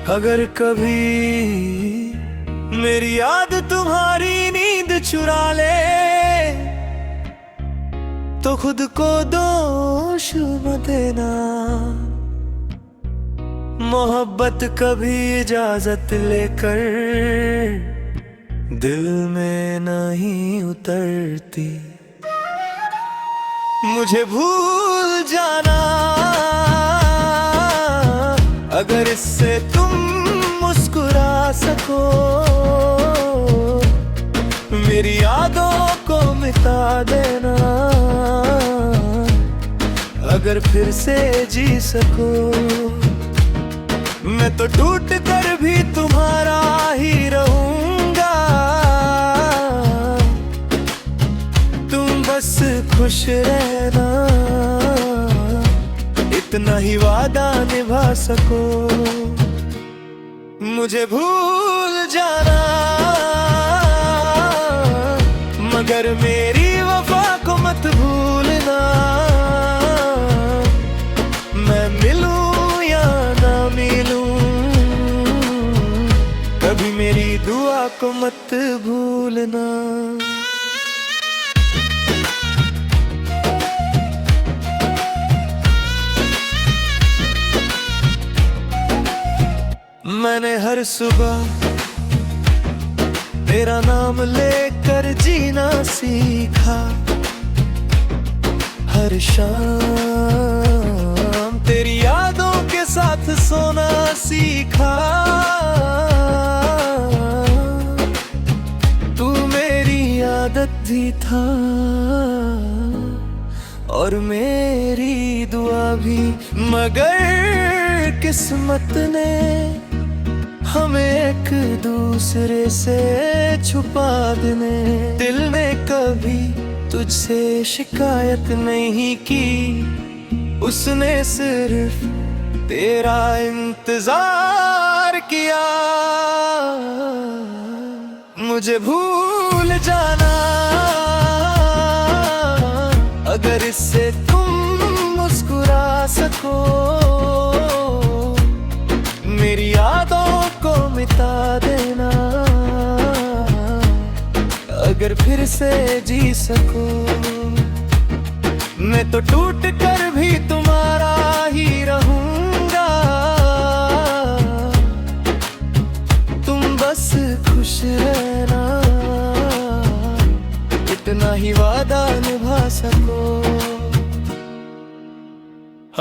अगर कभी मेरी याद तुम्हारी नींद चुरा ले तो खुद को दोष मत देना। मोहब्बत कभी इजाजत लेकर दिल में नहीं उतरती। मुझे भूल जाना अगर इससे तुम मुस्कुरा सको। मेरी यादों को मिटा देना अगर फिर से जी सको। मैं तो टूट कर भी तुम्हारा ही रहूंगा, तुम बस खुश रहना, इतना ही वादा निभा सको। मुझे भूल जाना मगर मेरी वफा को मत भूलना। मैं मिलूं या ना मिलूं कभी मेरी दुआ को मत भूलना। मैंने हर सुबह तेरा नाम लेकर जीना सीखा, हर शाम तेरी यादों के साथ सोना सीखा। तू मेरी आदत भी था और मेरी दुआ भी, मगर किस्मत ने हमें एक दूसरे से छुपा देने। दिल ने कभी तुझसे शिकायत नहीं की, उसने सिर्फ तेरा इंतजार किया। मुझे भूल जाना अगर इससे तुम मुस्कुरा सको। मेरी यादों को मिटा देना अगर फिर से जी सको। मैं तो टूट कर भी तुम्हारा ही रहूंगा, तुम बस खुश रहना, इतना ही वादा निभा सको।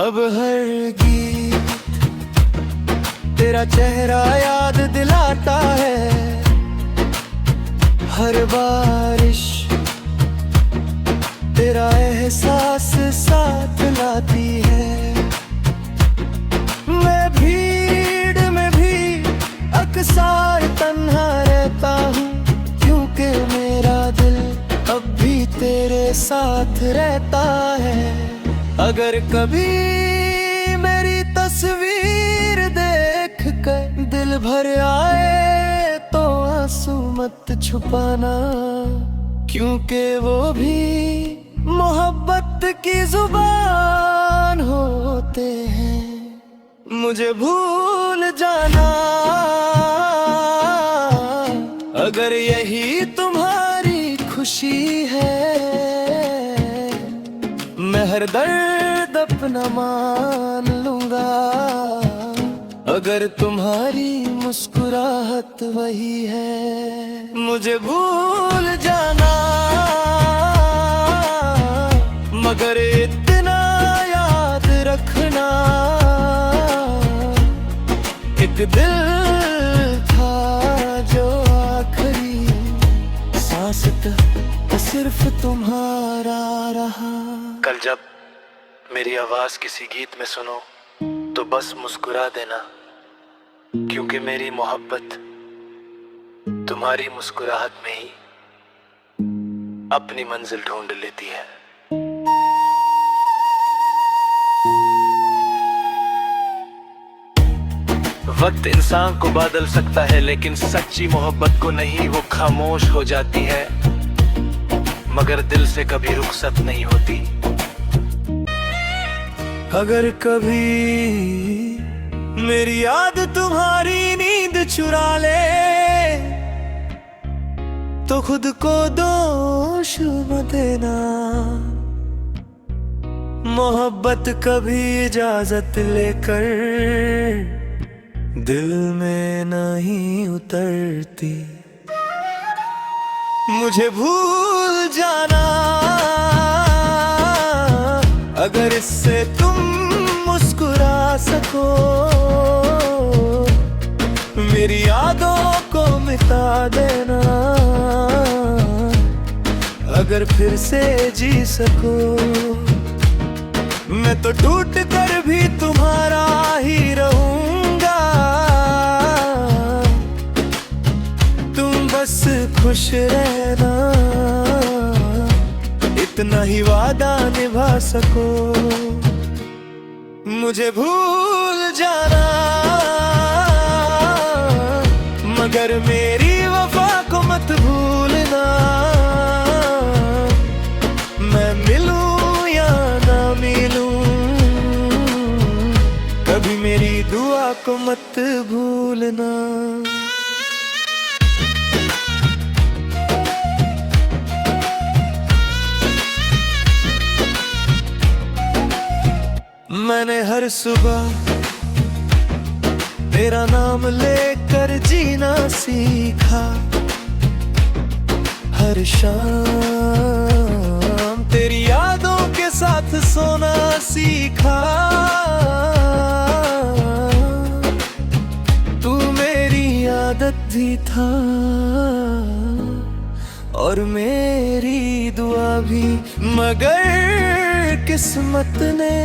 अब हर गीत तेरा चेहरा याद दिलाता है, हर बारिश तेरा एहसास साथ लाती है। मैं भीड़ में भी अक्सर तन्हा रहता हूँ, क्योंकि मेरा दिल अब भी तेरे साथ रहता है। अगर कभी मेरी तस्वीर देख कर दिल भर आए तो आंसू मत छुपाना, क्योंकि वो भी मोहब्बत की जुबान होते हैं। मुझे भूल जाना अगर यही तुम्हारी खुशी है। मैं हर दर्द अपना मान लूंगा अगर तुम्हारी मुस्कुराहट वही है। मुझे भूल जाना मगर इतना याद रखना, एक दिल था जो आखिरी सांस तक सिर्फ तुम्हारा रहा। कल जब मेरी आवाज किसी गीत में सुनो तो बस मुस्कुरा देना, क्योंकि मेरी मोहब्बत तुम्हारी मुस्कुराहट में ही अपनी मंजिल ढूंढ लेती है। वक्त इंसान को बदल सकता है, लेकिन सच्ची मोहब्बत को नहीं। वो खामोश हो जाती है मगर दिल से कभी रुखसत नहीं होती। अगर कभी मेरी याद तुम्हारी नींद चुरा ले तो खुद को दोष मत देना। मोहब्बत कभी इजाजत लेकर दिल में नहीं उतरती। मुझे भूल जाना अगर इससे तुम मुस्कुरा सको। मेरी यादों को मिटा देना अगर फिर से जी सको। मैं तो टूट कर भी तुम्हारा ही रहूंगा। तुम बस खुश रहना इतना ही वादा निभा सको। मुझे भूल जाना मगर मेरी वफा को मत भूलना। मैं मिलूं या ना मिलूं कभी मेरी दुआ को मत भूलना। मैंने हर सुबह तेरा नाम लेकर जीना सीखा। हर शाम तेरी यादों के साथ सोना सीखा। तू मेरी आदत भी था और मेरी दुआ भी। मगर किस्मत ने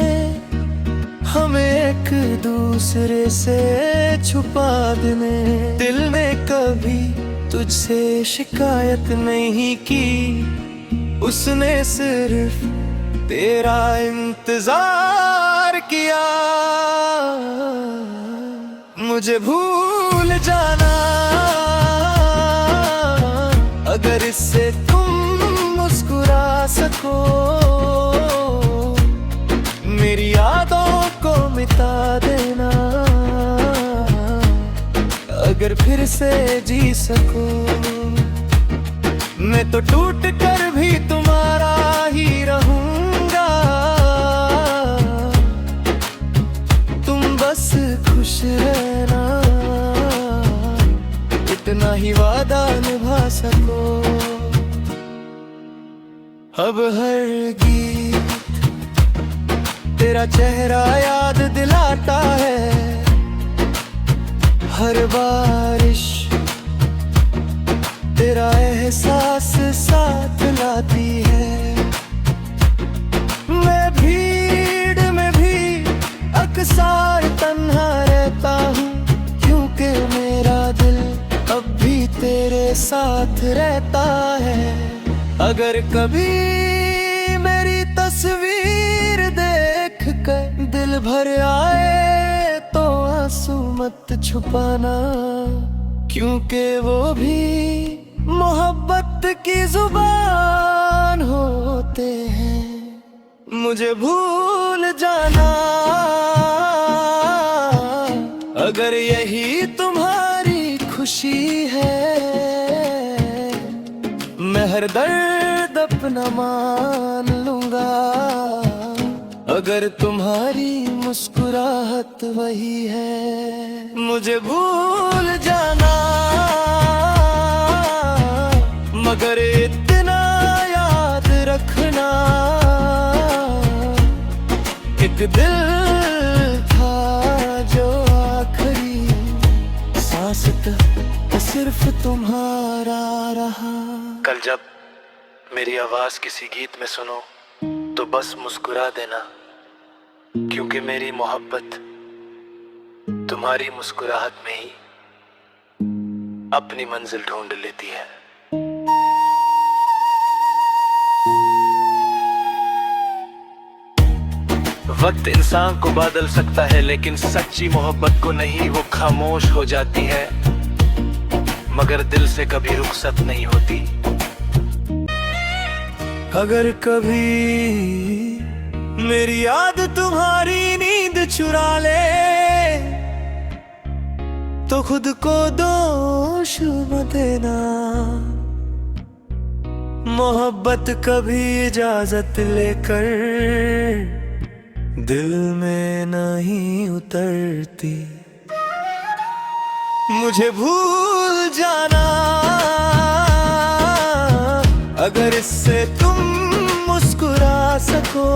हमें एक दूसरे से छुपा देने। दिल ने कभी तुझसे शिकायत नहीं की। उसने सिर्फ तेरा इंतजार किया। मुझे भूल जाना अगर इससे तुम मुस्कुरा सको। मेरी यादों को मिटा देना अगर फिर से जी सको। मैं तो टूट कर भी तुम्हारा ही रहूंगा। तुम बस खुश रहना इतना ही वादा निभा सको। अब हर गीत तेरा चेहरा याद दिलाता है। हर बारिश तेरा एहसास साथ लाती है। मैं भीड़ में भी अक्सर तन्हा रहता हूँ क्योंकि मेरा दिल अब भी तेरे साथ रहता है। अगर कभी मेरी तस्वीर देख कर दिल भर आए तो आंसू मत छुपाना क्योंकि वो भी मोहब्बत की जुबान होते हैं। मुझे भूल जाना अगर यही तुम्हारी खुशी है। मैं हर दर्द अपना मान लूंगा अगर तुम्हारी मुस्कुराहट वही है। मुझे भूल जाना मगर इतना याद रखना एक दिल था जो आखिरी सांस तक सिर्फ तुम्हारा रहा। कल जब मेरी आवाज किसी गीत में सुनो तो बस मुस्कुरा देना क्योंकि मेरी मोहब्बत तुम्हारी मुस्कुराहट में ही अपनी मंजिल ढूंढ लेती है। वक्त इंसान को बदल सकता है लेकिन सच्ची मोहब्बत को नहीं। वो खामोश हो जाती है मगर दिल से कभी रुखसत नहीं होती। अगर कभी मेरी याद तुम्हारी नींद चुरा ले तो खुद को दोष मत देना। मोहब्बत कभी इजाजत लेकर दिल में नहीं उतरती। मुझे भूल जाना अगर इससे तुम मुस्कुरा सको।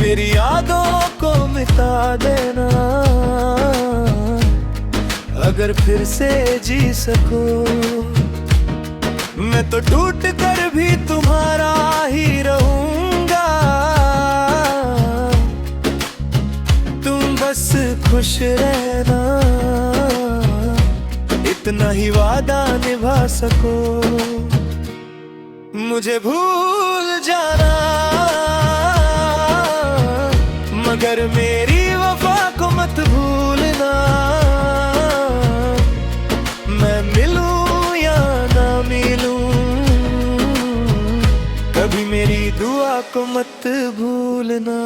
मेरी यादों को मिटा देना अगर फिर से जी सको। मैं तो टूट कर भी तुम्हारा ही रहूंगा। तुम बस खुश रहना, इतना ही वादा निभा सको। मुझे भूल जाना मगर मेरी वफा को मत भूलना। मैं मिलूं या ना मिलूं, कभी मेरी दुआ को मत भूलना।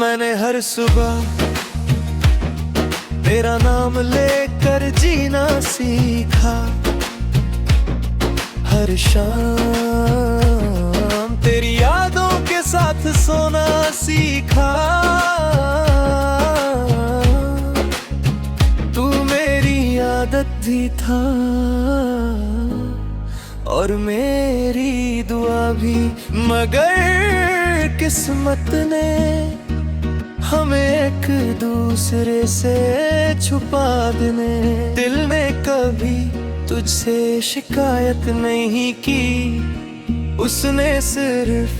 मैंने हर सुबह तेरा नाम लेकर जीना सीखा। हर शाम तेरी यादों के साथ सोना सीखा। तू मेरी आदत भी था और मेरी दुआ भी, मगर किस्मत ने हमें एक दूसरे से छुपा देने। दिल ने कभी तुझसे शिकायत नहीं की, उसने सिर्फ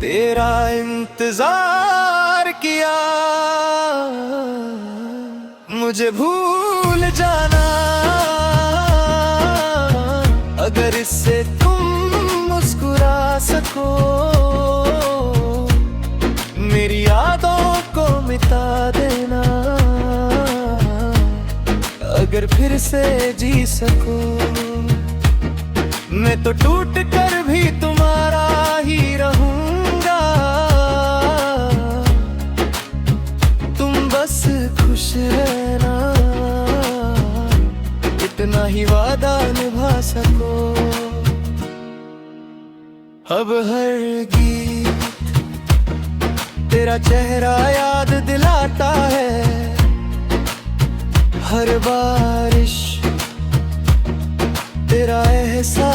तेरा इंतजार किया। मुझे भूल जाना अगर इससे तुम मुस्कुरा सको। मेरी यादों को मिटा देना अगर फिर से जी सको। मैं तो टूट कर भी तुम्हारा ही रहूंगा। तुम बस खुश रहना, इतना ही वादा निभा सको। अब हर गीत तेरा चेहरा याद दिलाता है। हर बारिश तेरा एहसास